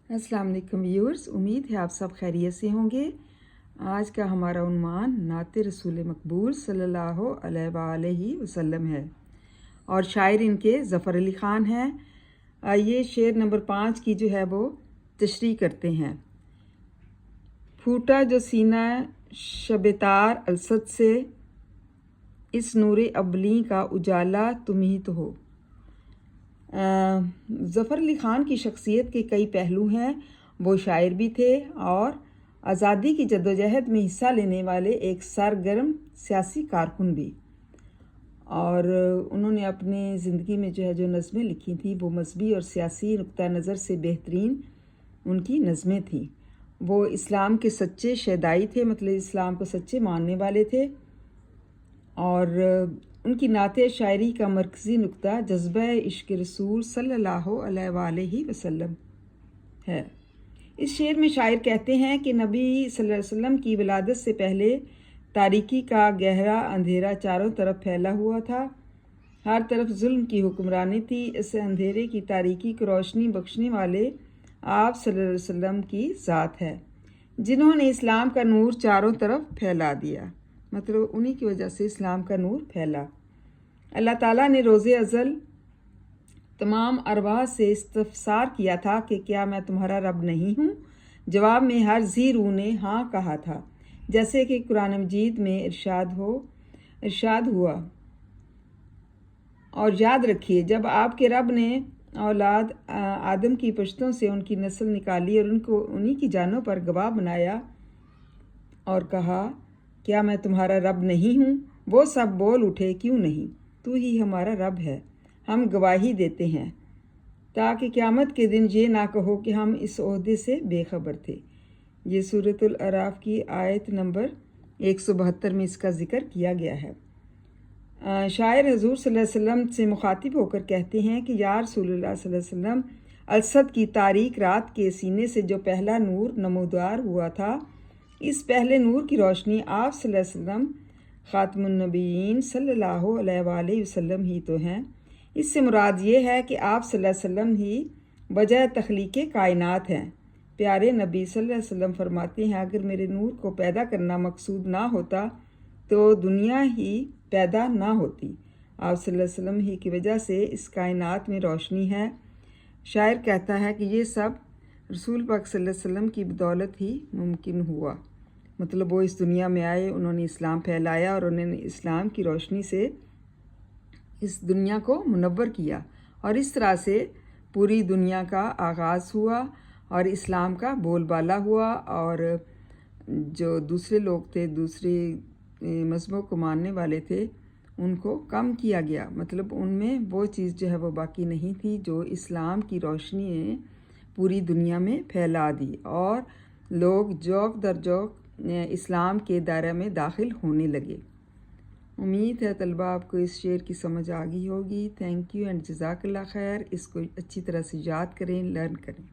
अस्सलाम वालेकुम व्यूअर्स, उम्मीद है आप सब खैरियत से होंगे। आज का हमारा उन्वान नाते रसूल मकबूल सल्लल्लाहु अलैहि वसल्लम है और शायर इनके ज़फ़र अली ख़ान हैं। आइए शेर नंबर 5 की जो है वो तशरीह करते हैं। फूटा जो सीना शबेतार अलसद से, इस नूरे अबली का उजाला तुम ही तो हो। ज़फ़र अली ख़ान की शख्सियत के कई पहलू हैं। वो शायर भी थे और आज़ादी की जद्दोजहद में हिस्सा लेने वाले एक सरगर्म सियासी कारकुन भी। और उन्होंने अपनी ज़िंदगी में जो नज़में लिखी थी वो मजहबी और सियासी नुक्ता नज़र से बेहतरीन उनकी नज़में थीं। वो इस्लाम के सच्चे शहदाई थे, मतलब इस्लाम को सच्चे मानने वाले थे। और उनकी नाते शायरी का मरकज़ी नुक्ता जज्बा इश्क़ रसूल सल्लल्लाहु अलैहि वसल्लम है। इस शेर में शायर कहते हैं कि नबी सल्लल्लाहु अलैहि वसल्लम की विलादत से पहले तारीकी का गहरा अंधेरा चारों तरफ फैला हुआ था। हर तरफ जुल्म की हुक्मरानी थी। इस अंधेरे की तारीकी को रोशनी बख्शने वाले आप सल्लल्लाहु अलैहि वसल्लम की ज़ात है, जिन्होंने इस्लाम का नूर चारों तरफ फैला दिया। मतलब उन्हीं की वजह से इस्लाम का नूर फैला। अल्लाह ताला ने रोज़े अज़ल तमाम अरवाह से इस्तफ़सार किया था कि क्या मैं तुम्हारा रब नहीं हूँ। जवाब में हर ज़ी रूह ने हाँ कहा था, जैसे कि कुरान मजीद में इरशाद हुआ। और याद रखिए, जब आपके रब ने औलाद आदम की पुश्तों से उनकी नस्ल निकाली और उनको उन्हीं की जानों पर गवाह बनाया और कहा, क्या मैं तुम्हारा रब नहीं हूँ, वो सब बोल उठे, क्यों नहीं, तू ही हमारा रब है, हम गवाही देते हैं, ताकि क़यामत के दिन ये ना कहो कि हम इस ओहदे से बेखबर थे। ये सूरतुल अराफ की आयत नंबर 172 में इसका ज़िक्र किया गया है। शायर हजूर सल्लल्लाहु अलैहि वसल्लम से मुखातिब होकर कहते हैं कि या रसूलुल्लाह सल्लल्लाहु अलैहि वसल्लम, अलसद की तारीक रात के सीने से जो पहला नूर नमूदार हुआ था, इस पहले नूर की रोशनी आप सल्लल्लाहु अलैहि वसल्लम ख़ातमुन नबीयीन सल्लल्लाहु अलैहि वसल्लम ही तो हैं। इससे मुराद ये है कि आप सल्लल्लाहु अलैहि वसल्लम ही वजह तख्लीक़ कायनात हैं। प्यारे नबी सल्लल्लाहु अलैहि वसल्लम फरमाते हैं, अगर मेरे नूर को पैदा करना मकसूद ना होता तो दुनिया ही पैदा ना होती। आप सल्लल्लाहु अलैहि वसल्लम ही की वजह से इस कायनात में रोशनी है। शायर कहता है कि ये सब रसूल पाक सल्लल्लाहु अलैहि वसल्लम की बदौलत ही मुमकिन हुआ। मतलब वो इस दुनिया में आए, उन्होंने इस्लाम फैलाया और उन्होंने इस्लाम की रोशनी से इस दुनिया को मुनव्वर किया और इस तरह से पूरी दुनिया का आगाज़ हुआ और इस्लाम का बोलबाला हुआ। और जो दूसरे लोग थे, दूसरे मज़हबों को मानने वाले थे, उनको कम किया गया। मतलब उनमें वो चीज़ जो है वो बाकी नहीं थी जो इस्लाम की रोशनी ने पूरी दुनिया में फैला दी और लोग जौक दर जौक इस्लाम के दायरे में दाखिल होने लगे। उम्मीद है तलबा आपको इस शेर की समझ आ गई होगी। थैंक यू एंड जज़ाकल्लाह खैर। इसको अच्छी तरह से याद करें, लर्न करें।